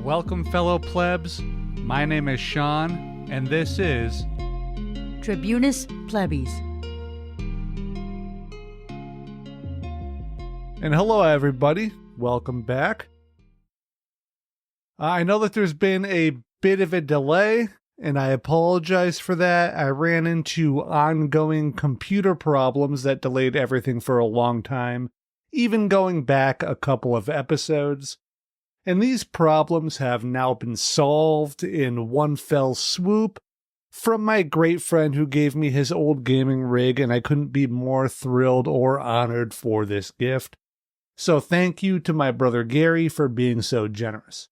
Welcome, fellow plebs. My name is Sean, and this is Tribunus Plebis. And hello, everybody. Welcome back. I know that there's been a bit of a delay, and I apologize for that. I ran into ongoing computer problems that delayed everything for a long time, even going back a couple of episodes. And these problems have now been solved in one fell swoop from my great friend who gave me his old gaming rig, and I couldn't be more thrilled or honored for this gift. So thank you to my brother Gary for being so generous.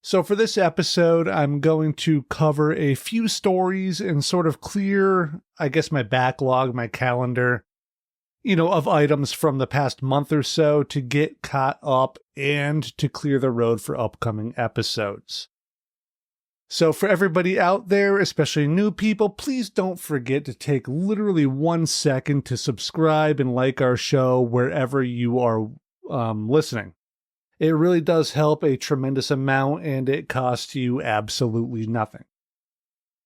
So for this episode, I'm going to cover a few stories and sort of clear, I guess, my backlog, my calendar, of items from the past month or so to get caught up and to clear the road for upcoming episodes. So for everybody out there, especially new people, please don't forget to take literally 1 second to subscribe and like our show wherever you are listening. It really does help a tremendous amount, and it costs you absolutely nothing.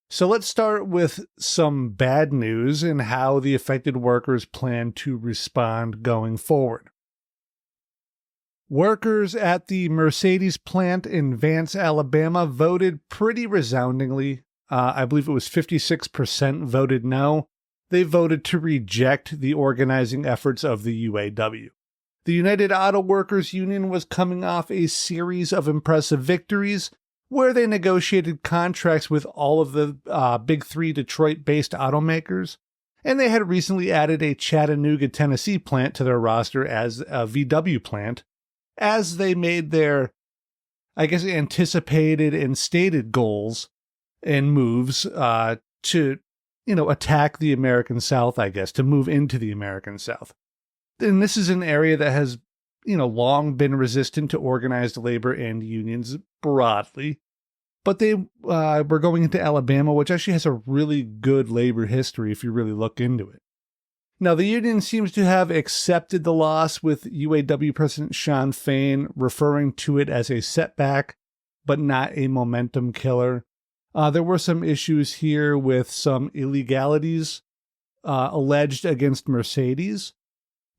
So let's start with some bad news and how the affected workers plan to respond going forward. Workers at the Mercedes plant in Vance, Alabama voted pretty resoundingly. I believe it was 56% voted no. They voted to reject the organizing efforts of the UAW. The United Auto Workers Union was coming off a series of impressive victories where they negotiated contracts with all of the big three Detroit-based automakers, and they had recently added a Chattanooga, Tennessee plant to their roster as a VW plant, as they made their, anticipated and stated goals and moves to, attack the American South, to move into the American South. And this is an area that has long been resistant to organized labor and unions broadly. But they were going into Alabama, which actually has a really good labor history if you really look into it. Now, the union seems to have accepted the loss, with UAW President Shawn Fain referring to it as a setback, but not a momentum killer. There were some issues here with some illegalities alleged against Mercedes.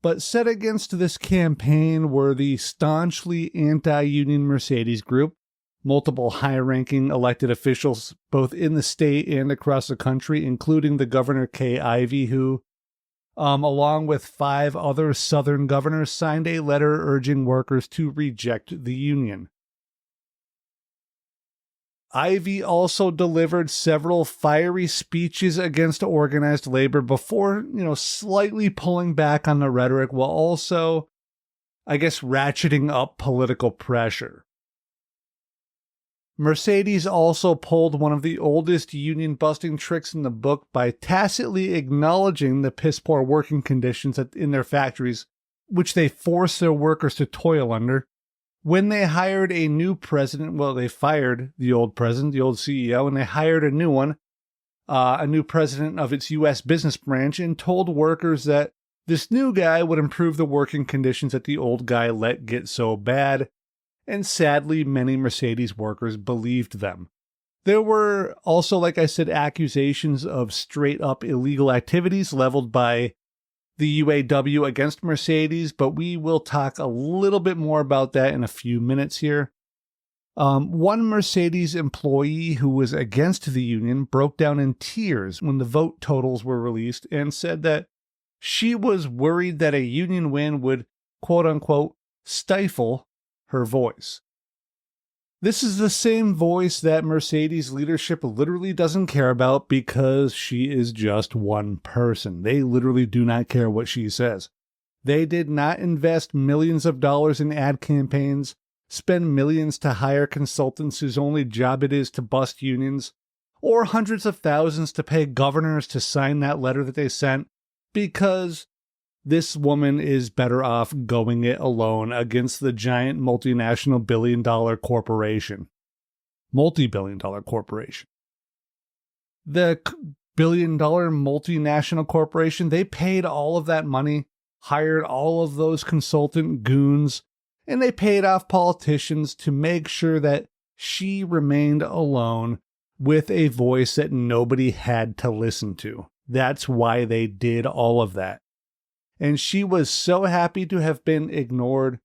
But set against this campaign were the staunchly anti-union Mercedes group, multiple high-ranking elected officials both in the state and across the country, including the Governor Kay Ivey, who, along with 5 other Southern governors, signed a letter urging workers to reject the union. Ivey also delivered several fiery speeches against organized labor before, slightly pulling back on the rhetoric while also, ratcheting up political pressure. Mercedes also pulled one of the oldest union-busting tricks in the book by tacitly acknowledging the piss-poor working conditions in their factories, which they forced their workers to toil under. When they hired a new president, they fired the old president, the old CEO, and they hired a new one, a new president of its U.S. business branch, and told workers that this new guy would improve the working conditions that the old guy let get so bad. And sadly, many Mercedes workers believed them. There were also, like I said, accusations of straight-up illegal activities leveled by the UAW against Mercedes, but we will talk a little bit more about that in a few minutes here. One Mercedes employee who was against the union broke down in tears when the vote totals were released and said that she was worried that a union win would, quote-unquote, stifle her voice. This is the same voice that Mercedes leadership literally doesn't care about because she is just one person. They literally do not care what she says. They did not invest millions of dollars in ad campaigns, spend millions to hire consultants whose only job it is to bust unions, or hundreds of thousands to pay governors to sign that letter that they sent, because this woman is better off going it alone against the giant multinational billion-dollar corporation. Multi-billion-dollar corporation. The billion-dollar multinational corporation, they paid all of that money, hired all of those consultant goons, and they paid off politicians to make sure that she remained alone with a voice that nobody had to listen to. That's why they did all of that. And she was so happy to have been ignored,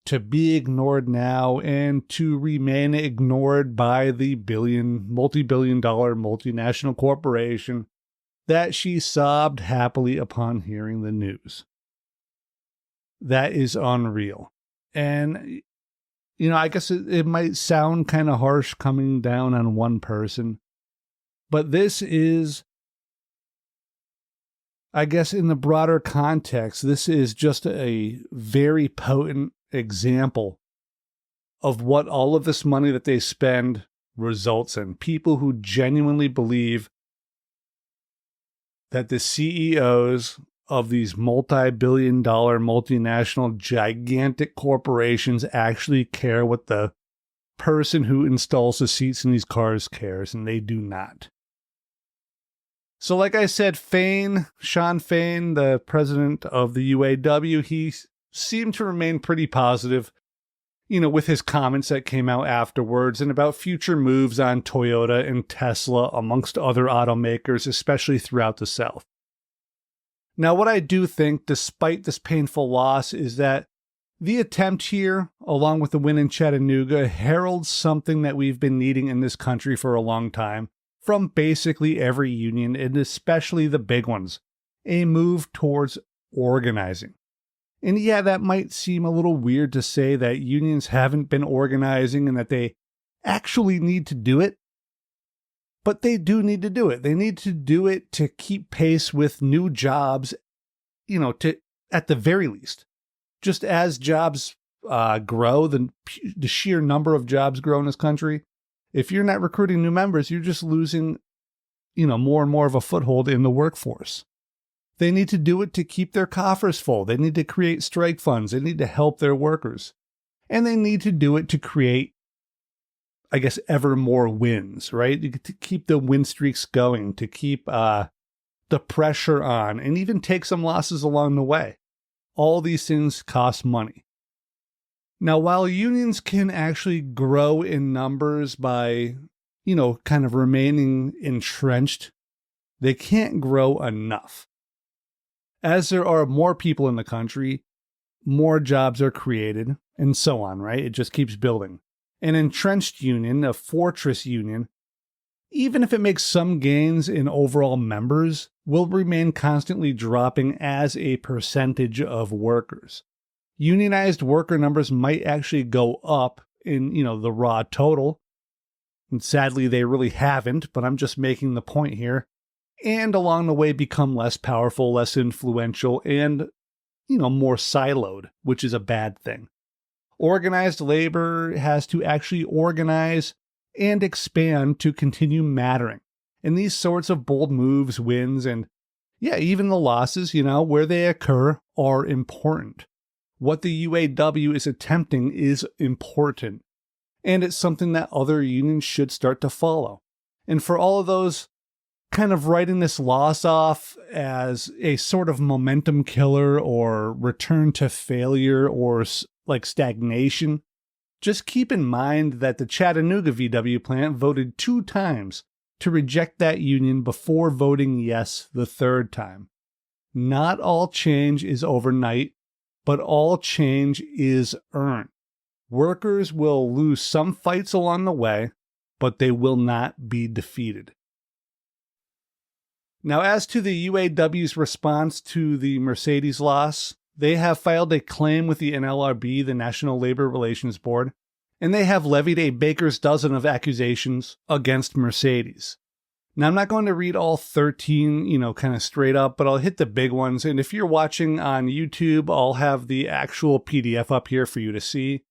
to be ignored now, and to remain ignored by the multi-billion-dollar multinational corporation that she sobbed happily upon hearing the news. That is unreal. And, I guess it might sound kind of harsh coming down on one person, but this is, I guess in the broader context, this is just a very potent example of what all of this money that they spend results in. People who genuinely believe that the CEOs of these multi-billion-dollar multinational gigantic corporations actually care what the person who installs the seats in these cars cares, and they do not. So like I said, Sean Fain, the president of the UAW, he seemed to remain pretty positive, with his comments that came out afterwards and about future moves on Toyota and Tesla, amongst other automakers, especially throughout the South. Now, what I do think, despite this painful loss, is that the attempt here, along with the win in Chattanooga, heralds something that we've been needing in this country for a long time, from basically every union, and especially the big ones, a move towards organizing. And yeah, that might seem a little weird to say that unions haven't been organizing and that they actually need to do it. But they do need to do it. They need to do it to keep pace with new jobs, at the very least. Just as jobs grow, the sheer number of jobs grow in this country, if you're not recruiting new members, you're just losing, more and more of a foothold in the workforce. They need to do it to keep their coffers full. They need to create strike funds. They need to help their workers. And they need to do it to create, I guess, ever more wins, right? To keep the win streaks going, to keep the pressure on, and even take some losses along the way. All these things cost money. Now, while unions can actually grow in numbers by, kind of remaining entrenched, they can't grow enough. As there are more people in the country, more jobs are created, and so on, right? It just keeps building. An entrenched union, a fortress union, even if it makes some gains in overall members, will remain constantly dropping as a percentage of workers. Unionized worker numbers might actually go up in, the raw total. And sadly, they really haven't, but I'm just making the point here. And along the way become less powerful, less influential, and, more siloed, which is a bad thing. Organized labor has to actually organize and expand to continue mattering. And these sorts of bold moves, wins, and even the losses, where they occur are important. What the UAW is attempting is important. And it's something that other unions should start to follow. And for all of those kind of writing this loss off as a sort of momentum killer or return to failure or like stagnation, just keep in mind that the Chattanooga VW plant voted 2 times to reject that union before voting yes the 3rd time. Not all change is overnight, but all change is earned. Workers will lose some fights along the way, but they will not be defeated. Now, as to the UAW's response to the Mercedes loss, they have filed a claim with the NLRB, the National Labor Relations Board, and they have levied a baker's dozen of accusations against Mercedes. Now, I'm not going to read all 13, kind of straight up, but I'll hit the big ones. And if you're watching on YouTube, I'll have the actual PDF up here for you to see.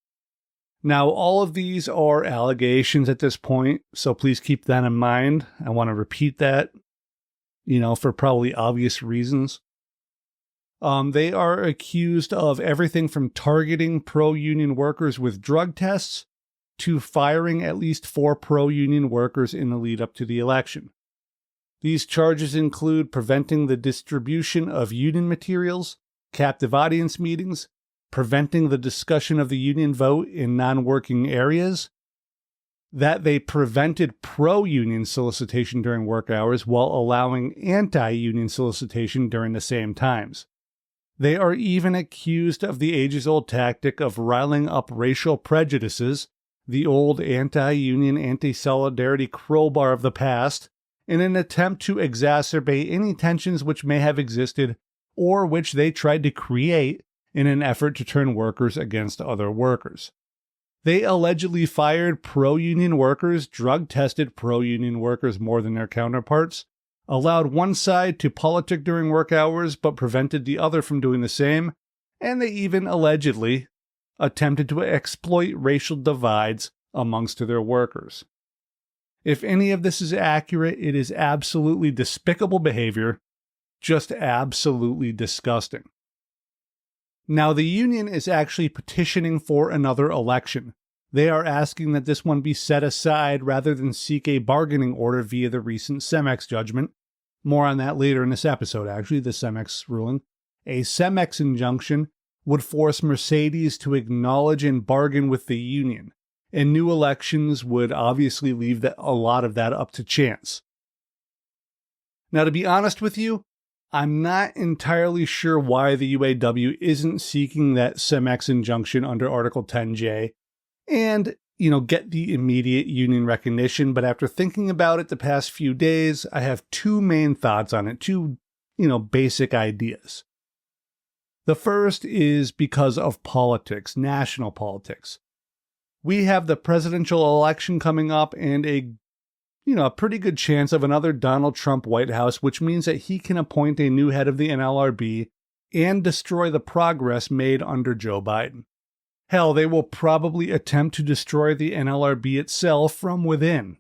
Now, all of these are allegations at this point, so please keep that in mind. I want to repeat that, for probably obvious reasons. They are accused of everything from targeting pro-union workers with drug tests to firing at least 4 pro-union workers in the lead up to the election. These charges include preventing the distribution of union materials, captive audience meetings, preventing the discussion of the union vote in non-working areas, that they prevented pro-union solicitation during work hours while allowing anti-union solicitation during the same times. They are even accused of the ages-old tactic of riling up racial prejudices, the old anti-union, anti-solidarity crowbar of the past, in an attempt to exacerbate any tensions which may have existed or which they tried to create in an effort to turn workers against other workers. They allegedly fired pro-union workers, drug-tested pro-union workers more than their counterparts, allowed one side to politic during work hours but prevented the other from doing the same, and they even allegedly attempted to exploit racial divides amongst their workers. If any of this is accurate, it is absolutely despicable behavior, just absolutely disgusting. Now, the union is actually petitioning for another election. They are asking that this one be set aside rather than seek a bargaining order via the recent CEMEX judgment. More on that later in this episode, actually, the CEMEX ruling. A CEMEX injunction would force Mercedes to acknowledge and bargain with the union, and new elections would obviously leave a lot of that up to chance. Now, to be honest with you, I'm not entirely sure why the UAW isn't seeking that CEMEX injunction under Article 10J and, get the immediate union recognition. But after thinking about it the past few days, I have two main thoughts on it, two, basic ideas. The first is because of politics, national politics. We have the presidential election coming up and a pretty good chance of another Donald Trump White House, which means that he can appoint a new head of the NLRB and destroy the progress made under Joe Biden. Hell, they will probably attempt to destroy the NLRB itself from within.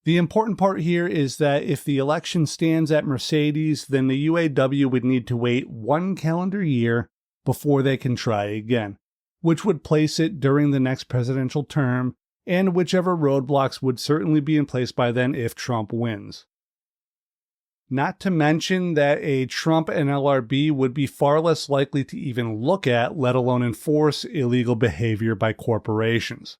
The important part here is that if the election stands at Mercedes, then the UAW would need to wait 1 calendar year before they can try again, which would place it during the next presidential term, and whichever roadblocks would certainly be in place by then if Trump wins. Not to mention that a Trump NLRB would be far less likely to even look at, let alone enforce, illegal behavior by corporations.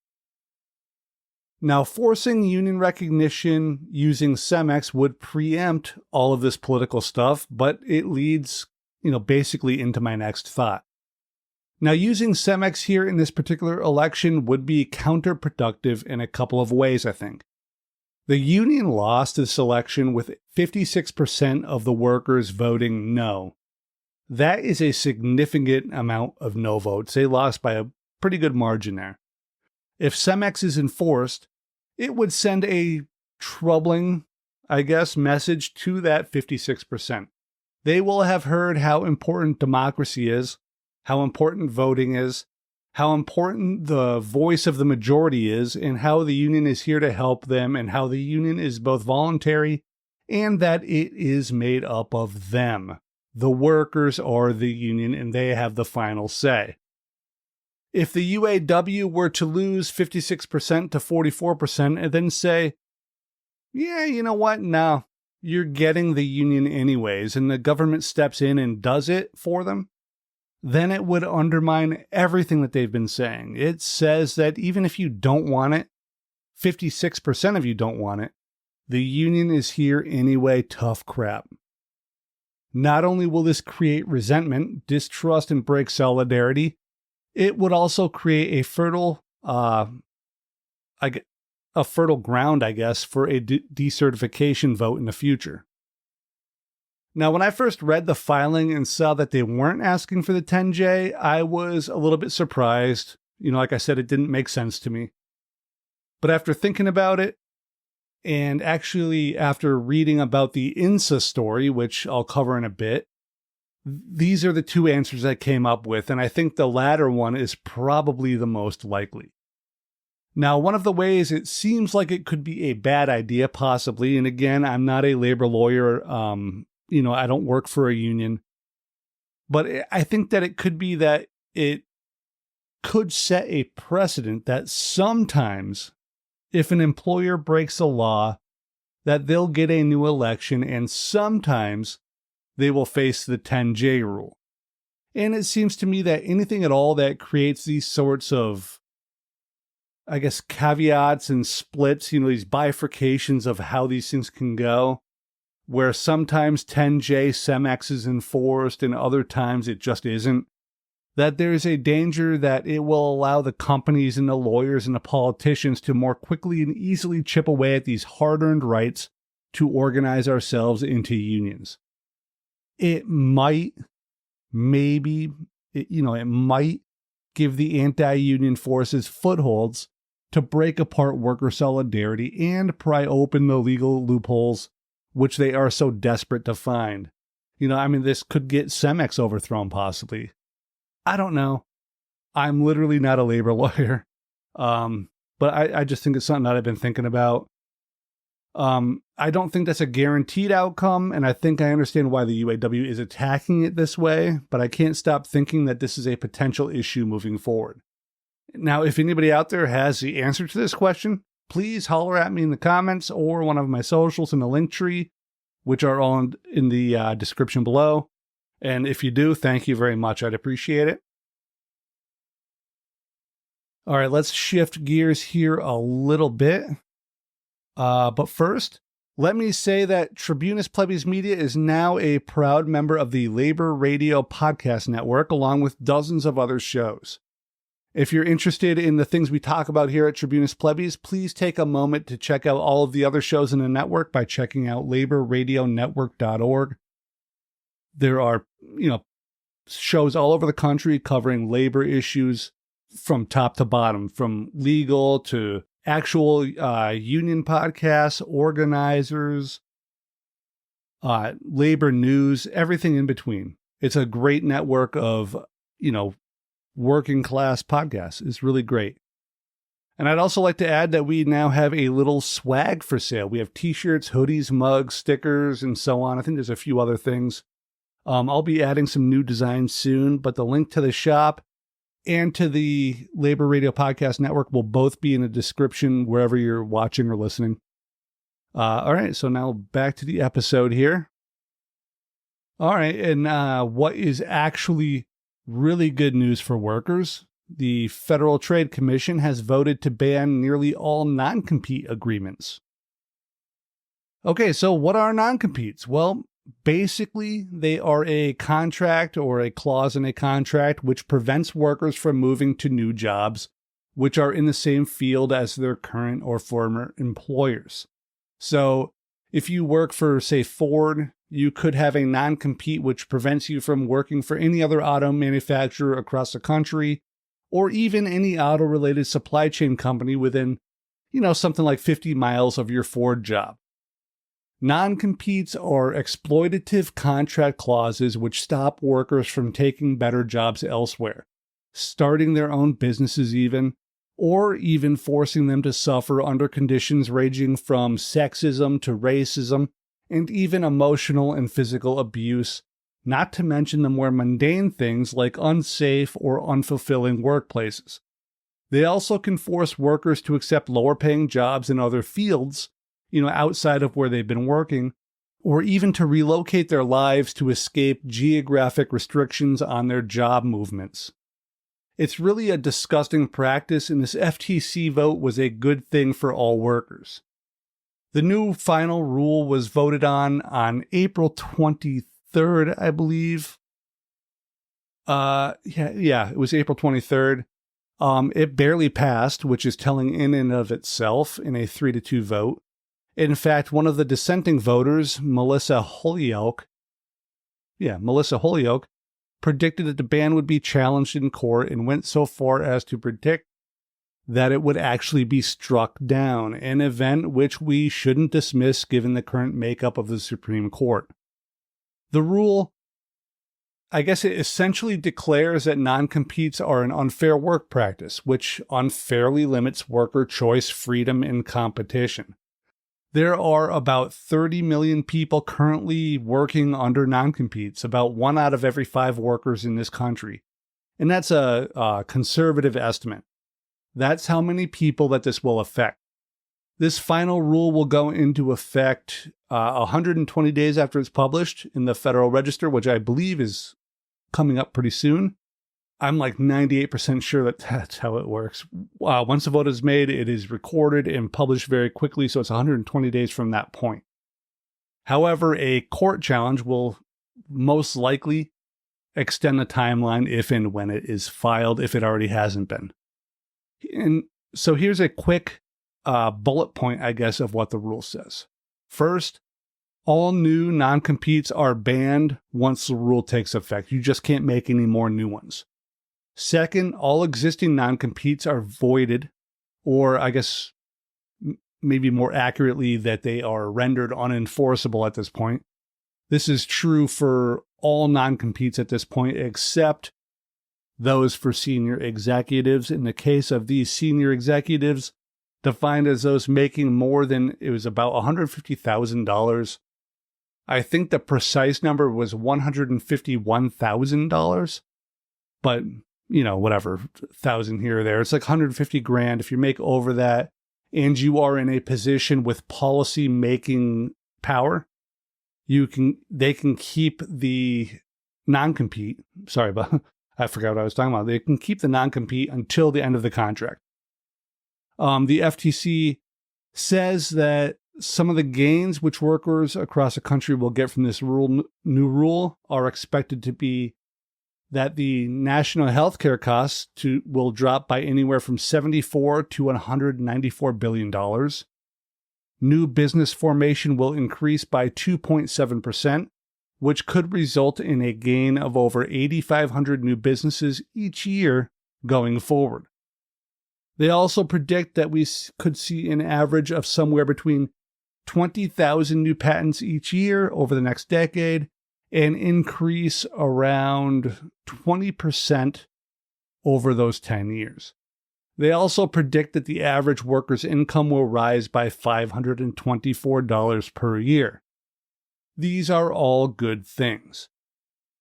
Now, forcing union recognition using CEMEX would preempt all of this political stuff, but it leads, basically into my next thought. Now, using CEMEX here in this particular election would be counterproductive in a couple of ways, I think. The union lost this election with 56% of the workers voting no. That is a significant amount of no votes. They lost by a pretty good margin there. If CEMEX is enforced, it would send a troubling, message to that 56%. They will have heard how important democracy is, how important voting is, how important the voice of the majority is, and how the union is here to help them, and how the union is both voluntary and that it is made up of them. The workers are the union, and they have the final say. If the UAW were to lose 56% to 44% and then say, yeah, you know what, no, you're getting the union anyways, and the government steps in and does it for them, then it would undermine everything that they've been saying. It says that even if you don't want it, 56% of you don't want it, the union is here anyway, tough crap. Not only will this create resentment, distrust, and break solidarity, it would also create a fertile ground, for a decertification vote in the future. Now, when I first read the filing and saw that they weren't asking for the 10J, I was a little bit surprised. Like I said, it didn't make sense to me. But after thinking about it, and actually after reading about the INSA story, which I'll cover in a bit, these are the two answers I came up with, and I think the latter one is probably the most likely. Now, one of the ways it seems like it could be a bad idea, possibly, and again, I'm not a labor lawyer, I don't work for a union, but I think that it could be that it could set a precedent that sometimes, if an employer breaks a law, that they'll get a new election, and sometimes they will face the 10J rule. And it seems to me that anything at all that creates these sorts of, I guess, caveats and splits, these bifurcations of how these things can go, where sometimes 10J CEMEX is enforced and other times it just isn't, that there's a danger that it will allow the companies and the lawyers and the politicians to more quickly and easily chip away at these hard-earned rights to organize ourselves into unions. It might, it might give the anti-union forces footholds to break apart worker solidarity and pry open the legal loopholes which they are so desperate to find. This could get CEMEX overthrown possibly. I don't know. I'm literally not a labor lawyer. But I just think it's something that I've been thinking about. I don't think that's a guaranteed outcome, and I think I understand why the UAW is attacking it this way, but I can't stop thinking that this is a potential issue moving forward. Now, if anybody out there has the answer to this question, please holler at me in the comments or one of my socials in the LinkTree, which are all in the description below. And if you do, thank you very much. I'd appreciate it. All right, let's shift gears here a little bit. But first, let me say that Tribunus Plebis Media is now a proud member of the Labor Radio Podcast Network, along with dozens of other shows. If you're interested in the things we talk about here at Tribunus Plebis, please take a moment to check out all of the other shows in the network by checking out laborradionetwork.org. There are, shows all over the country covering labor issues from top to bottom, from legal to actual union podcasts, organizers, labor news, everything in between. It's a great network of, working class podcasts. It's really great. And I'd also like to add that we now have a little swag for sale. We have t-shirts, hoodies, mugs, stickers, and so on. I think there's a few other things. I'll be adding some new designs soon, but the link to the shop and to the Labor Radio Podcast Network will both be in the description wherever you're watching or listening. All right, so now back to the episode here. All right, and what is actually really good news for workers? The Federal Trade Commission has voted to ban nearly all non-compete agreements. Okay, so what are non-competes? Well, basically, they are a contract or a clause in a contract which prevents workers from moving to new jobs which are in the same field as their current or former employers. So if you work for, say, Ford, you could have a non-compete which prevents you from working for any other auto manufacturer across the country, or even any auto-related supply chain company within, something like 50 miles of your Ford job. Non-competes are exploitative contract clauses which stop workers from taking better jobs elsewhere, starting their own businesses even, or even forcing them to suffer under conditions ranging from sexism to racism, and even emotional and physical abuse, not to mention the more mundane things like unsafe or unfulfilling workplaces. They also can force workers to accept lower-paying jobs in other fields, outside of where they've been working, or even to relocate their lives to escape geographic restrictions on their job movements. It's really a disgusting practice, and this FTC vote was a good thing for all workers. The new final rule was voted on April 23rd, I believe. It was April 23rd. It barely passed, which is telling in and of itself, in a 3-2 vote. In fact, one of the dissenting voters, Melissa Holyoke, predicted that the ban would be challenged in court and went so far as to predict that it would actually be struck down, an event which we shouldn't dismiss given the current makeup of the Supreme Court. The rule, it essentially declares that non-competes are an unfair work practice, which unfairly limits worker choice, freedom, and competition. There are about 30 million people currently working under non-competes, about 1 out of every 5 workers in this country. And that's a conservative estimate. That's how many people that this will affect. This final rule will go into effect 120 days after it's published in the Federal Register, which I believe is coming up pretty soon. I'm like 98% sure that that's how it works. Once a vote is made, it is recorded and published very quickly, so it's 120 days from that point. However, a court challenge will most likely extend the timeline if and when it is filed, if it already hasn't been. And so here's a quick bullet point, I guess, of what the rule says. First, all new non-competes are banned once the rule takes effect. You just can't make any more new ones. Second, all existing non-competes are voided, or I guess maybe more accurately that they are rendered unenforceable at this point. This is true for all non-competes at this point, except those for senior executives. In the case of these senior executives, defined as those making more than, it was about $150,000. I think the precise number was $151,000, but whatever, 1,000 here or there. It's like 150 grand. If you make over that and you are in a position with policy making power, they can keep the non-compete. Sorry, but I forgot what I was talking about. They can keep the non-compete until the end of the contract. The FTC says that some of the gains which workers across the country will get from this new rule are expected to be that the national health care costs will drop by anywhere from $74 to $194 billion. New business formation will increase by 2.7%, which could result in a gain of over 8,500 new businesses each year going forward. They also predict that we could see an average of somewhere between 20,000 new patents each year over the next decade, an increase around 20% over those 10 years. They also predict that the average worker's income will rise by $524 per year. These are all good things.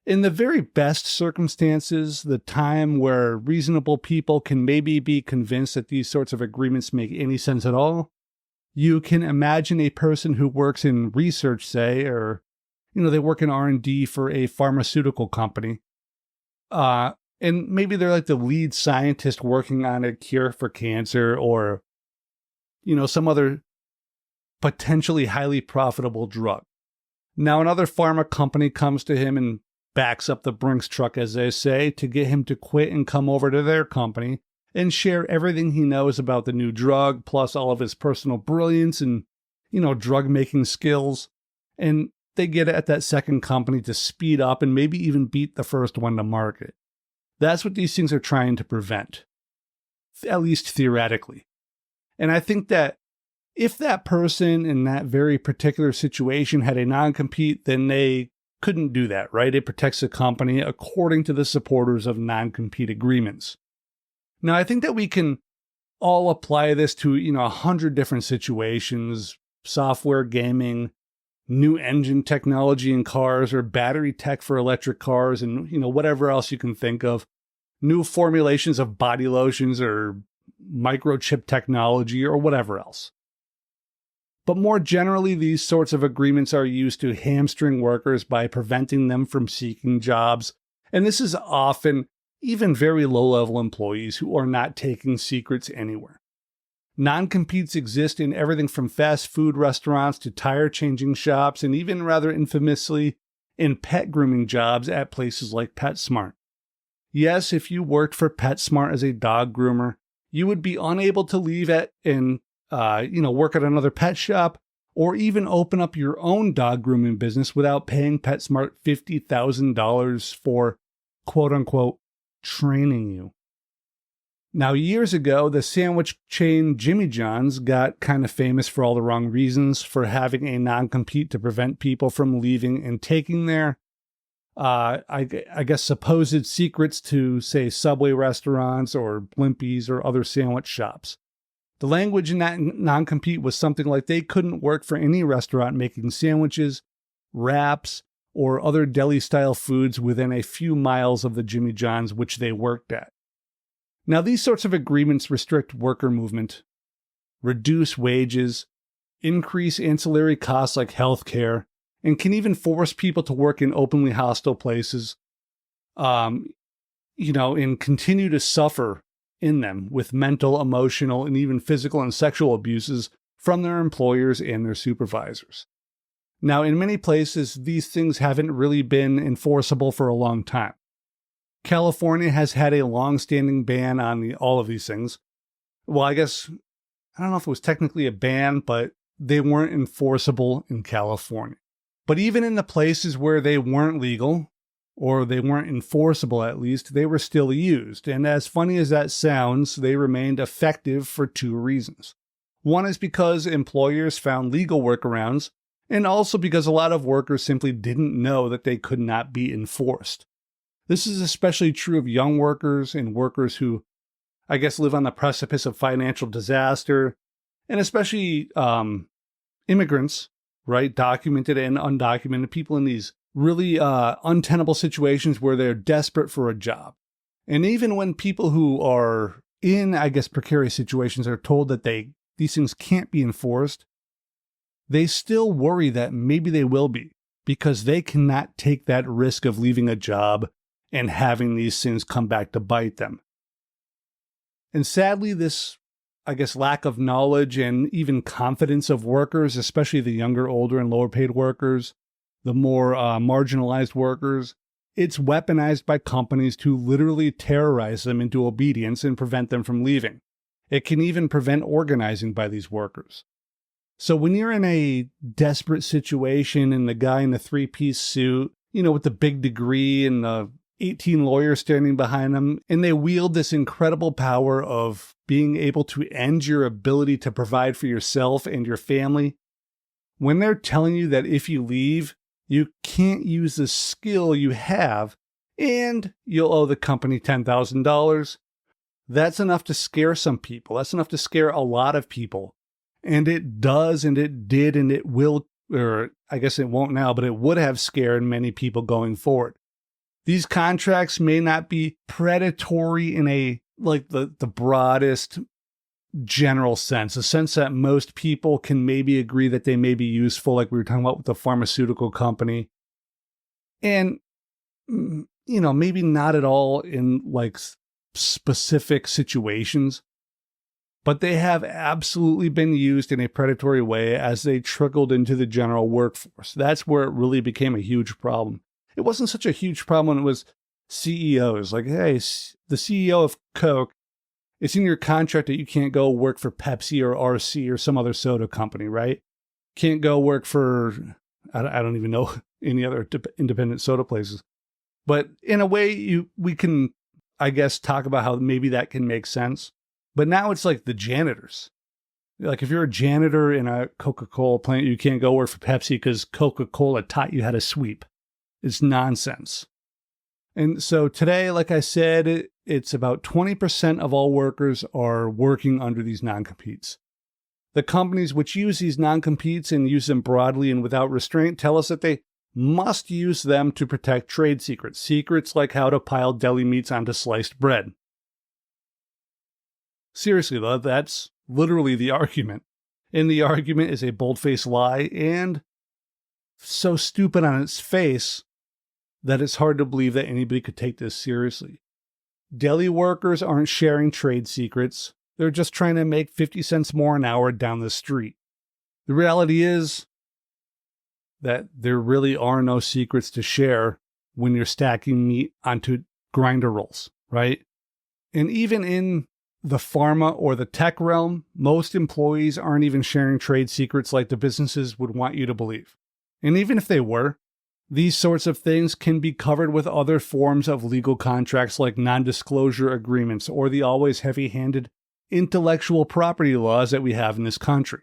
In the very best circumstances, the time where reasonable people can maybe be convinced that these sorts of agreements make any sense at all, you can imagine a person who works in research, say, or they work in R&D for a pharmaceutical company. And maybe they're like the lead scientist working on a cure for cancer or, some other potentially highly profitable drug. Now, another pharma company comes to him and backs up the Brinks truck, as they say, to get him to quit and come over to their company and share everything he knows about the new drug, plus all of his personal brilliance and, drug-making skills. And they get at that second company to speed up and maybe even beat the first one to market. That's what these things are trying to prevent, at least theoretically. And I think that if that person in that very particular situation had a non-compete, then they couldn't do that, right? It protects the company according to the supporters of non-compete agreements. Now, I think that we can all apply this to, 100 different situations: software, gaming, new engine technology in cars, or battery tech for electric cars, and whatever else you can think of, new formulations of body lotions or microchip technology or whatever else. But more generally, these sorts of agreements are used to hamstring workers by preventing them from seeking jobs, and this is often even very low-level employees who are not taking secrets anywhere. Non-competes exist in everything from fast food restaurants to tire-changing shops, and even rather infamously in pet grooming jobs at places like PetSmart. Yes, if you worked for PetSmart as a dog groomer, you would be unable to leave work at another pet shop, or even open up your own dog grooming business without paying PetSmart $50,000 for, quote-unquote, training you. Now, years ago, the sandwich chain Jimmy John's got kind of famous for all the wrong reasons, for having a non-compete to prevent people from leaving and taking their, I guess, supposed secrets to, say, Subway restaurants or Blimpies or other sandwich shops. The language in that non-compete was something like they couldn't work for any restaurant making sandwiches, wraps, or other deli-style foods within a few miles of the Jimmy John's which they worked at. Now, these sorts of agreements restrict worker movement, reduce wages, increase ancillary costs like healthcare, and can even force people to work in openly hostile places. and continue to suffer in them with mental, emotional, and even physical and sexual abuses from their employers and their supervisors. Now, in many places, these things haven't really been enforceable for a long time. California has had a long-standing ban on all of these things. Well, I guess, I don't know if it was technically a ban, but they weren't enforceable in California. But even in the places where they weren't legal, or they weren't enforceable at least, they were still used. And as funny as that sounds, they remained effective for two reasons. One is because employers found legal workarounds, and also because a lot of workers simply didn't know that they could not be enforced. This is especially true of young workers and workers who, I guess, live on the precipice of financial disaster, and especially immigrants, right? Documented and undocumented people in these really untenable situations where they're desperate for a job. And even when people who are in, I guess, precarious situations are told that these things can't be enforced, they still worry that maybe they will be, because they cannot take that risk of leaving a job and having these things come back to bite them. And sadly, this, I guess, lack of knowledge and even confidence of workers, especially the younger, older, and lower paid workers, the more marginalized workers, it's weaponized by companies to literally terrorize them into obedience and prevent them from leaving. It can even prevent organizing by these workers. So when you're in a desperate situation and the guy in the three-piece suit, with the big degree and the 18 lawyers standing behind them, and they wield this incredible power of being able to end your ability to provide for yourself and your family, when they're telling you that if you leave, you can't use the skill you have and you'll owe the company $10,000, that's enough to scare some people. That's enough to scare a lot of people. And it does, and it did, and it will, or I guess it won't now, but it would have scared many people going forward. These contracts may not be predatory in the broadest general sense, a sense that most people can maybe agree that they may be useful, like we were talking about with the pharmaceutical company. And, maybe not at all in specific situations, but they have absolutely been used in a predatory way as they trickled into the general workforce. That's where it really became a huge problem. It wasn't such a huge problem when it was CEOs. Like, hey, the CEO of Coke, it's in your contract that you can't go work for Pepsi or RC or some other soda company, right? Can't go work for, I don't even know any other independent soda places. But in a way, we can, I guess, talk about how maybe that can make sense. But now it's like the janitors. Like if you're a janitor in a Coca-Cola plant, you can't go work for Pepsi because Coca-Cola taught you how to sweep. It's nonsense. And so today, like I said, it's about 20% of all workers are working under these non-competes. The companies which use these non-competes and use them broadly and without restraint tell us that they must use them to protect trade secrets. Secrets like how to pile deli meats onto sliced bread. Seriously, though, that's literally the argument. And the argument is a bold-faced lie and so stupid on its face that it's hard to believe that anybody could take this seriously. Deli workers aren't sharing trade secrets. They're just trying to make 50 cents more an hour down the street. The reality is that there really are no secrets to share when you're stacking meat onto grinder rolls, right? And even in the pharma or the tech realm, most employees aren't even sharing trade secrets like the businesses would want you to believe. And even if they were, these sorts of things can be covered with other forms of legal contracts like non-disclosure agreements or the always heavy-handed intellectual property laws that we have in this country.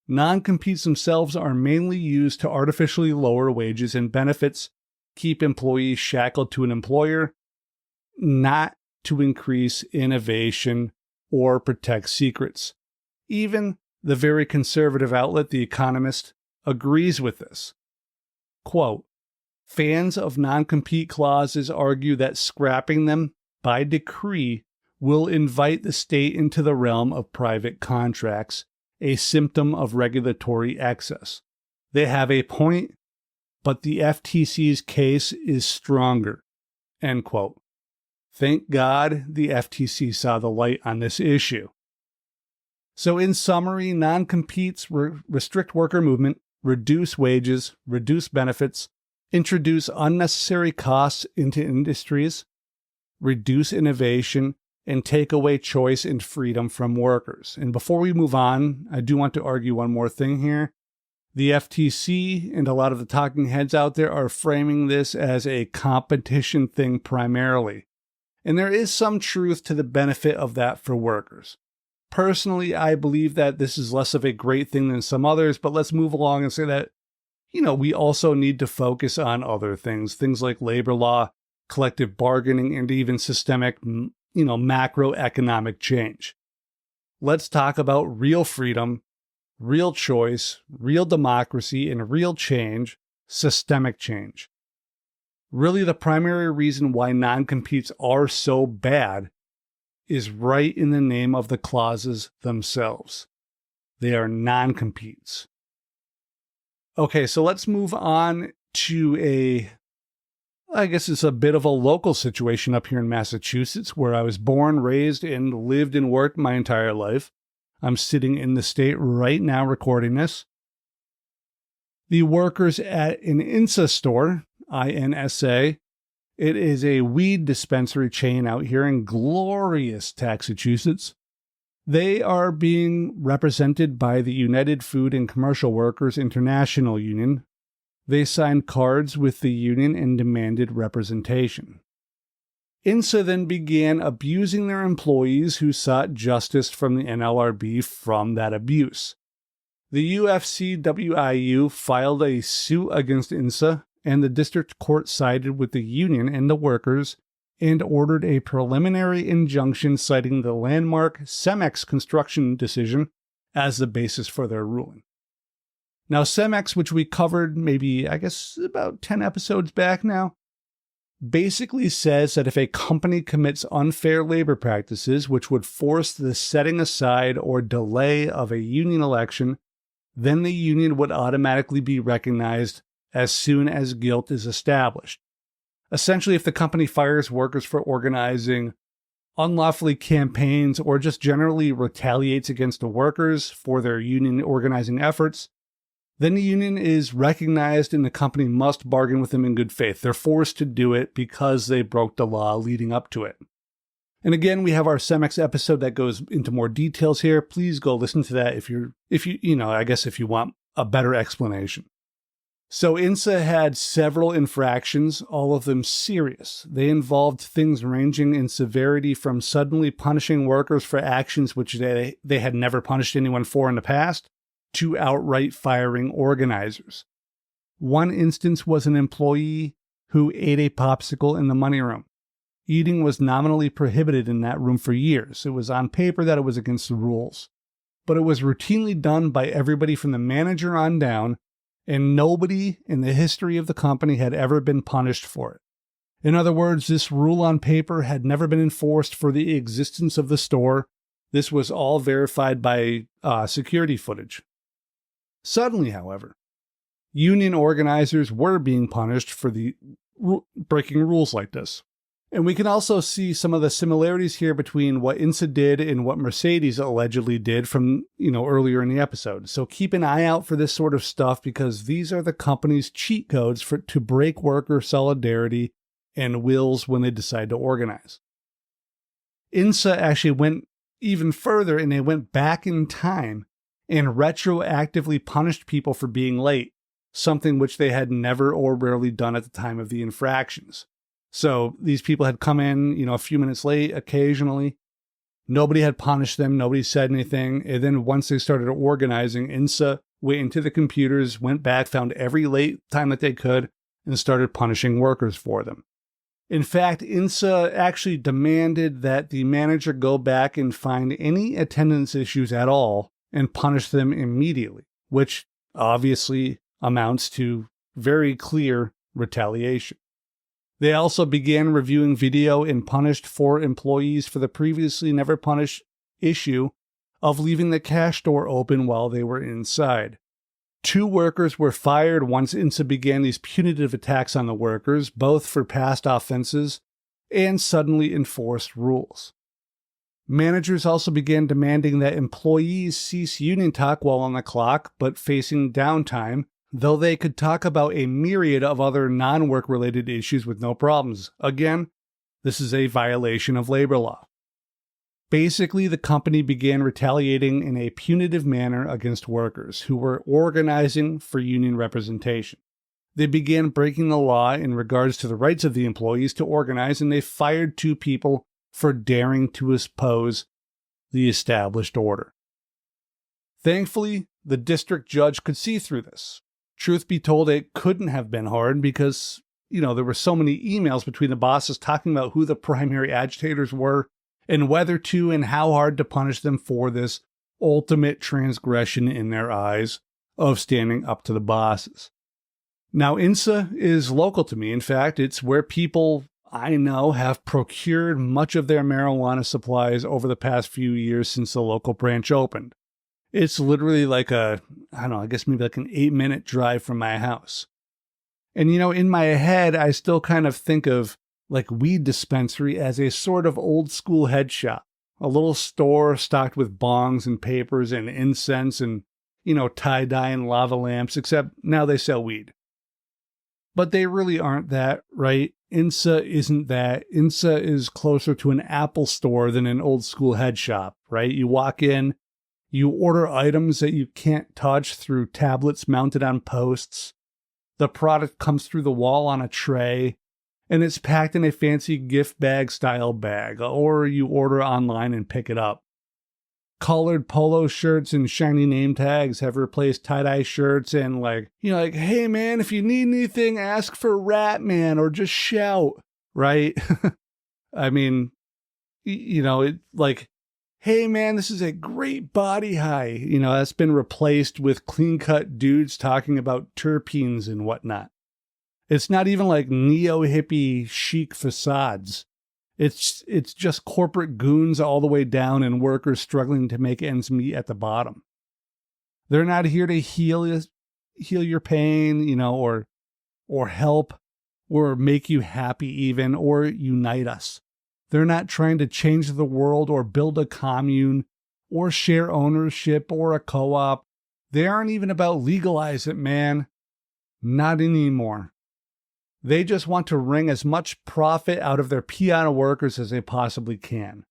Non-competes themselves are mainly used to artificially lower wages and benefits, keep employees shackled to an employer, not to increase innovation or protect secrets. Even the very conservative outlet, The Economist, agrees with this. Quote, fans of non-compete clauses argue that scrapping them by decree will invite the state into the realm of private contracts, a symptom of regulatory excess. They have a point, but the FTC's case is stronger. End quote. Thank God the FTC saw the light on this issue. So in summary, non-competes restrict worker movement, reduce wages, reduce benefits, introduce unnecessary costs into industries, reduce innovation, and take away choice and freedom from workers. And before we move on, I do want to argue one more thing here. The FTC and a lot of the talking heads out there are framing this as a competition thing primarily. And there is some truth to the benefit of that for workers. Personally, I believe that this is less of a great thing than some others, but let's move along and say that, we also need to focus on other things like labor law, collective bargaining, and even systemic, macroeconomic change. Let's talk about real freedom, real choice, real democracy, and real change, systemic change. Really, the primary reason why non-competes are so bad is right in the name of the clauses themselves. They are non-competes. Okay, so let's move on to I guess it's a bit of a local situation up here in Massachusetts, where I was born, raised, and lived and worked my entire life. I'm sitting in the state right now recording this. The workers at an INSA store, INSA, it is a weed dispensary chain out here in glorious Massachusetts. They are being represented by the United Food and Commercial Workers International Union. They signed cards with the union and demanded representation. INSA then began abusing their employees who sought justice from the NLRB from that abuse. The UFCWIU filed a suit against INSA, and the district court sided with the union and the workers and ordered a preliminary injunction citing the landmark CEMEX construction decision as the basis for their ruling. Now, CEMEX, which we covered maybe, about 10 episodes back now, basically says that if a company commits unfair labor practices, which would force the setting aside or delay of a union election, then the union would automatically be recognized as soon as guilt is established. Essentially, if the company fires workers for organizing unlawfully campaigns or just generally retaliates against the workers for their union organizing efforts, then the union is recognized and the company must bargain with them in good faith. They're forced to do it because they broke the law leading up to it. And again, we have our CEMEX episode that goes into more details here. Please go listen to that if you want a better explanation. So INSA had several infractions, all of them serious. They involved things ranging in severity from suddenly punishing workers for actions which they had never punished anyone for in the past, to outright firing organizers. One instance was an employee who ate a popsicle in the money room. Eating was nominally prohibited in that room for years. It was on paper that it was against the rules. But it was routinely done by everybody from the manager on down, and nobody in the history of the company had ever been punished for it. In other words, this rule on paper had never been enforced for the existence of the store. This was all verified by security footage. Suddenly, however, union organizers were being punished for breaking rules like this. And we can also see some of the similarities here between what INSA did and what Mercedes allegedly did from, earlier in the episode. So keep an eye out for this sort of stuff, because these are the company's cheat codes to break worker solidarity and wills when they decide to organize. INSA actually went even further, and they went back in time and retroactively punished people for being late, something which they had never or rarely done at the time of the infractions. So these people had come in, a few minutes late occasionally. Nobody had punished them. Nobody said anything. And then once they started organizing, INSA went into the computers, went back, found every late time that they could, and started punishing workers for them. In fact, INSA actually demanded that the manager go back and find any attendance issues at all and punish them immediately, which obviously amounts to very clear retaliation. They also began reviewing video and punished 4 employees for the previously never punished issue of leaving the cash door open while they were inside. 2 workers were fired once INSA began these punitive attacks on the workers, both for past offenses and suddenly enforced rules. Managers also began demanding that employees cease union talk while on the clock but facing downtime, though they could talk about a myriad of other non-work related issues with no problems. Again, this is a violation of labor law. Basically, the company began retaliating in a punitive manner against workers who were organizing for union representation. They began breaking the law in regards to the rights of the employees to organize, and they fired 2 people for daring to oppose the established order. Thankfully, the district judge could see through this. Truth be told, it couldn't have been hard because, there were so many emails between the bosses talking about who the primary agitators were and whether to and how hard to punish them for this ultimate transgression in their eyes of standing up to the bosses. Now, INSA is local to me. In fact, it's where people I know have procured much of their marijuana supplies over the past few years since the local branch opened. It's literally like I guess maybe like an 8-minute drive from my house. And, in my head, I still kind of think of like Weed Dispensary as a sort of old school head shop, a little store stocked with bongs and papers and incense and, tie-dye and lava lamps, except now they sell weed. But they really aren't that, right? INSA isn't that. INSA is closer to an Apple store than an old school head shop, right? You walk in, you order items that you can't touch through tablets mounted on posts. The product comes through the wall on a tray, and it's packed in a fancy gift bag style bag, or you order online and pick it up. Colored polo shirts and shiny name tags have replaced tie-dye shirts and hey man, if you need anything, ask for Rat Man or just shout, right? I mean, hey man, this is a great body high. That's been replaced with clean-cut dudes talking about terpenes and whatnot. It's not even like neo-hippie chic facades. It's just corporate goons all the way down and workers struggling to make ends meet at the bottom. They're not here to heal your pain, or help, or make you happy even, or unite us. They're not trying to change the world or build a commune or share ownership or a co-op. They aren't even about legalize it, man. Not anymore. They just want to wring as much profit out of their piano workers as they possibly can.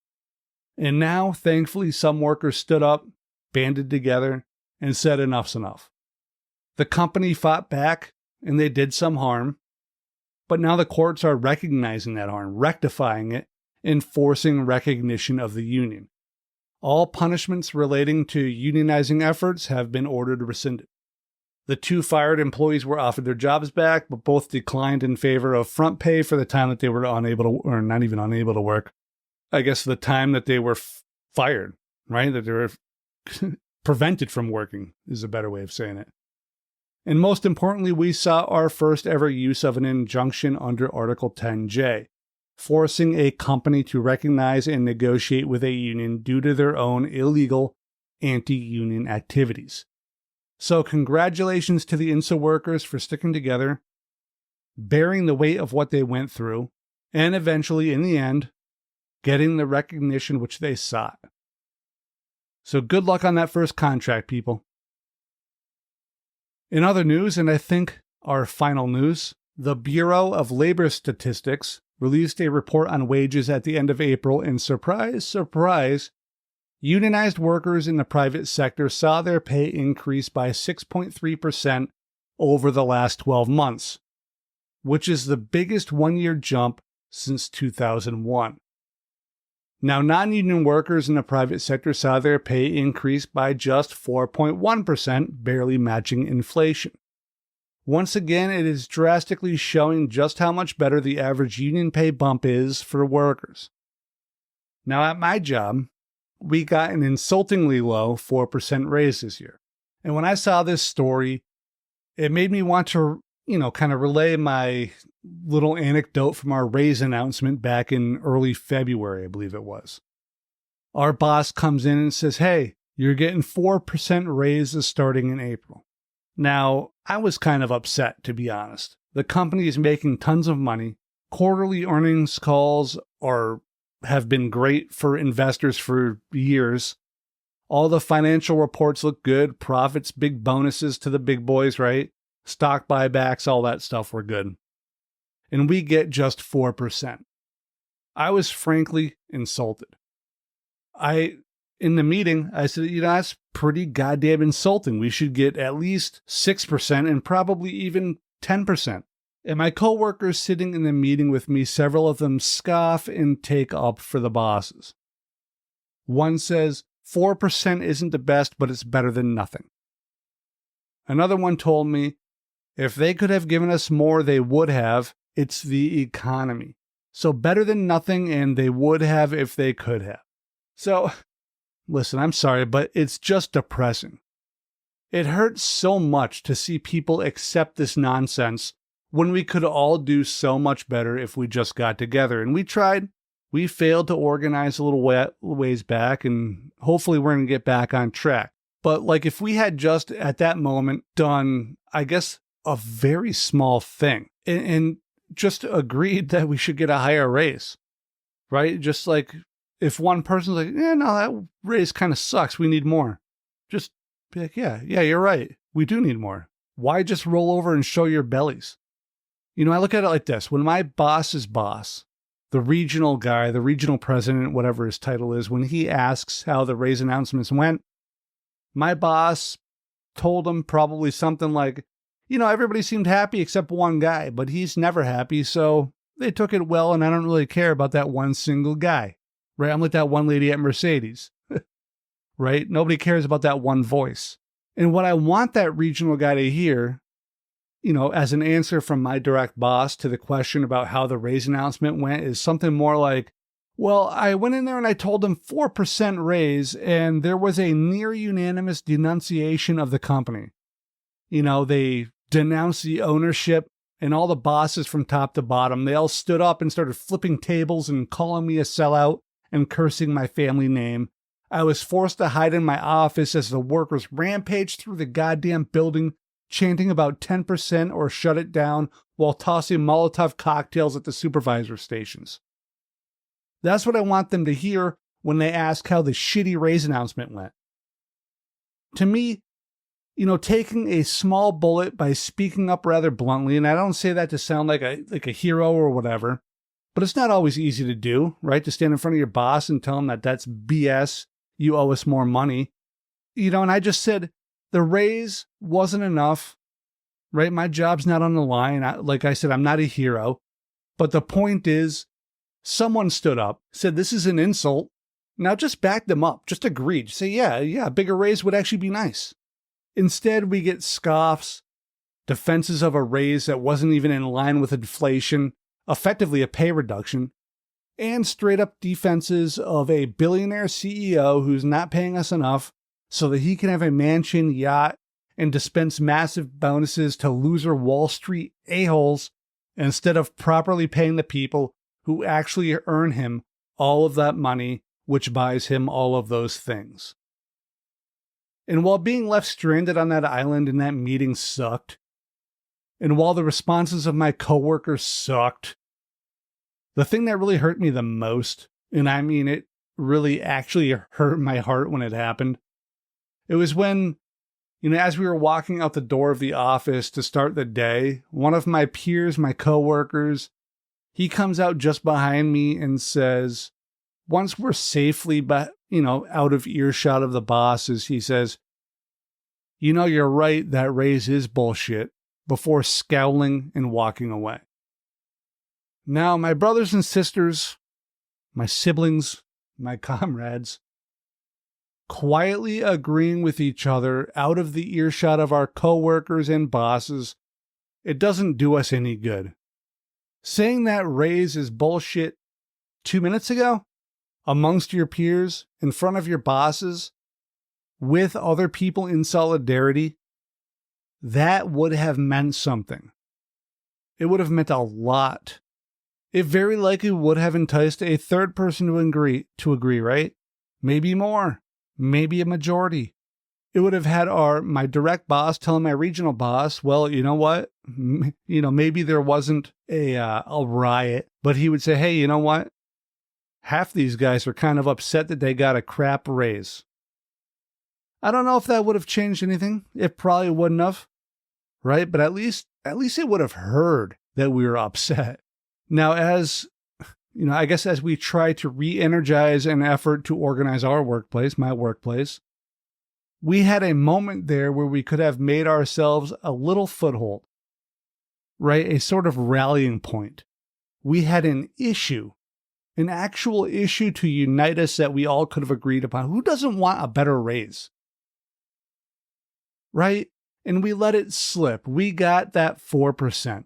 And now, thankfully, some workers stood up, banded together, and said enough's enough. The company fought back, and they did some harm. But now the courts are recognizing that harm, rectifying it, and forcing recognition of the union. All punishments relating to unionizing efforts have been ordered rescinded. The 2 fired employees were offered their jobs back, but both declined in favor of front pay for the time that they were unable to, or not even unable to work. I guess the time that they were fired, right? That they were prevented from working is a better way of saying it. And most importantly, we saw our first ever use of an injunction under Article 10J, forcing a company to recognize and negotiate with a union due to their own illegal anti-union activities. So congratulations to the INSA workers for sticking together, bearing the weight of what they went through, and eventually, in the end, getting the recognition which they sought. So good luck on that first contract, people. In other news, and I think our final news, the Bureau of Labor Statistics released a report on wages at the end of April, and surprise, surprise, unionized workers in the private sector saw their pay increase by 6.3% over the last 12 months, which is the biggest one-year jump since 2001. Now, non-union workers in the private sector saw their pay increase by just 4.1%, barely matching inflation. Once again, it is drastically showing just how much better the average union pay bump is for workers. Now, at my job, we got an insultingly low 4% raise this year. And when I saw this story, it made me want to, kind of relay my little anecdote from our raise announcement back in early February, I believe it was. Our boss comes in and says, hey, you're getting 4% raises starting in April. Now, I was kind of upset, to be honest. The company is making tons of money. Quarterly earnings calls have been great for investors for years. All the financial reports look good, profits, big bonuses to the big boys, right? Stock buybacks, all that stuff were good. And we get just 4%. I was frankly insulted. In the meeting, I said, that's pretty goddamn insulting. We should get at least 6% and probably even 10%. And my coworkers sitting in the meeting with me, several of them scoff and take up for the bosses. One says, 4% isn't the best, but it's better than nothing. Another one told me, if they could have given us more, they would have. It's the economy. So better than nothing, and they would have if they could have. So, listen, I'm sorry, but it's just depressing. It hurts so much to see people accept this nonsense when we could all do so much better if we just got together. And we tried. We failed to organize a little ways back, and hopefully we're going to get back on track. But if we had just at that moment done, I guess, a very small thing and just agreed that we should get a higher raise, right? Just if one person's like, no, that raise kind of sucks, we need more. Just be like, yeah, you're right. We do need more. Why just roll over and show your bellies? I look at it like this. When my boss's boss, the regional guy, the regional president, whatever his title is, when he asks how the raise announcements went, my boss told him probably something like, everybody seemed happy except one guy, but he's never happy, so they took it well, and I don't really care about that one single guy, right? I'm like that one lady at Mercedes, right? Nobody cares about that one voice. And what I want that regional guy to hear, as an answer from my direct boss to the question about how the raise announcement went is something more like, well, I went in there and I told them 4% raise, and there was a near unanimous denunciation of the company. They denounced the ownership and all the bosses from top to bottom. They all stood up and started flipping tables and calling me a sellout and cursing my family name. I was forced to hide in my office as the workers rampaged through the goddamn building, chanting about 10% or shut it down while tossing Molotov cocktails at the supervisor stations. That's what I want them to hear when they ask how the shitty raise announcement went. To me, taking a small bullet by speaking up rather bluntly, and I don't say that to sound like a hero or whatever, but it's not always easy to do, right? To stand in front of your boss and tell him that that's BS, you owe us more money. And I just said, the raise wasn't enough, right? My job's not on the line. Like I said, I'm not a hero. But the point is, someone stood up, said this is an insult. Now just back them up. Just agree. Just say, yeah, a bigger raise would actually be nice. Instead, we get scoffs, defenses of a raise that wasn't even in line with inflation, effectively a pay reduction, and straight up defenses of a billionaire CEO who's not paying us enough so that he can have a mansion, yacht, and dispense massive bonuses to loser Wall Street a-holes instead of properly paying the people who actually earn him all of that money, which buys him all of those things. And while being left stranded on that island in that meeting sucked, and while the responses of my coworkers sucked, the thing that really hurt me the most, and I mean it really actually hurt my heart when it happened, it was when, as we were walking out the door of the office to start the day, one of my peers, my coworkers, he comes out just behind me and says, once we're safely, out of earshot of the bosses, he says, you're right, that raise is bullshit, before scowling and walking away. Now, my brothers and sisters, my siblings, my comrades, quietly agreeing with each other out of the earshot of our coworkers and bosses, it doesn't do us any good. Saying that raise is bullshit 2 minutes ago, amongst your peers, in front of your bosses, with other people in solidarity, that would have meant something. It would have meant a lot. It very likely would have enticed a third person to agree, right? Maybe more. Maybe a majority. It would have had my direct boss telling my regional boss, well, you know what? Maybe there wasn't a riot, but he would say, hey, you know what? Half these guys are kind of upset that they got a crap raise. I don't know if that would have changed anything. It probably wouldn't have, right? But at least it would have heard that we were upset. Now, I guess as we try to re-energize an effort to organize our workplace, my workplace, we had a moment there where we could have made ourselves a little foothold, right? A sort of rallying point. We had an actual issue to unite us that we all could have agreed upon. Who doesn't want a better raise? Right? And we let it slip. We got that 4%.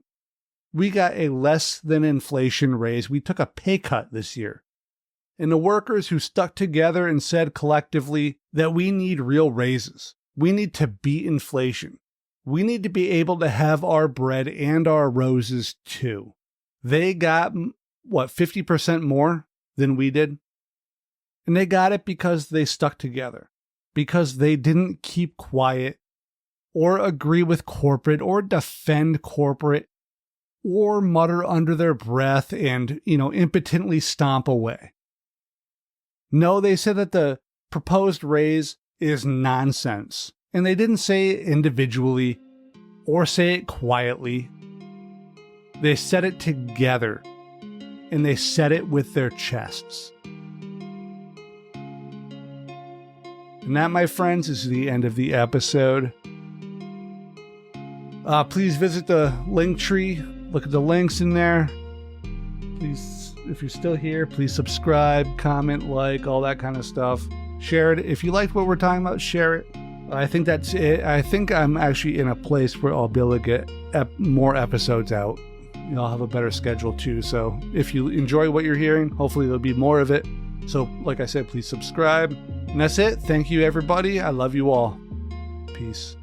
We got a less than inflation raise. We took a pay cut this year. And the workers who stuck together and said collectively that we need real raises. We need to beat inflation. We need to be able to have our bread and our roses too. They got, 50% more than we did? And they got it because they stuck together. Because they didn't keep quiet or agree with corporate or defend corporate or mutter under their breath and, impotently stomp away. No, they said that the proposed raise is nonsense. And they didn't say it individually or say it quietly. They said it together. And they said it with their chests. And that, my friends, is the end of the episode. Please visit the LinkTree. Look at the links in there. Please, if you're still here, please subscribe, comment, like, all that kind of stuff. Share it. If you liked what we're talking about, share it. I think that's it. I think I'm actually in a place where I'll be able to get more episodes out. I'll have a better schedule too. So if you enjoy what you're hearing, hopefully there'll be more of it. So like I said, please subscribe. And that's it. Thank you, everybody. I love you all. Peace.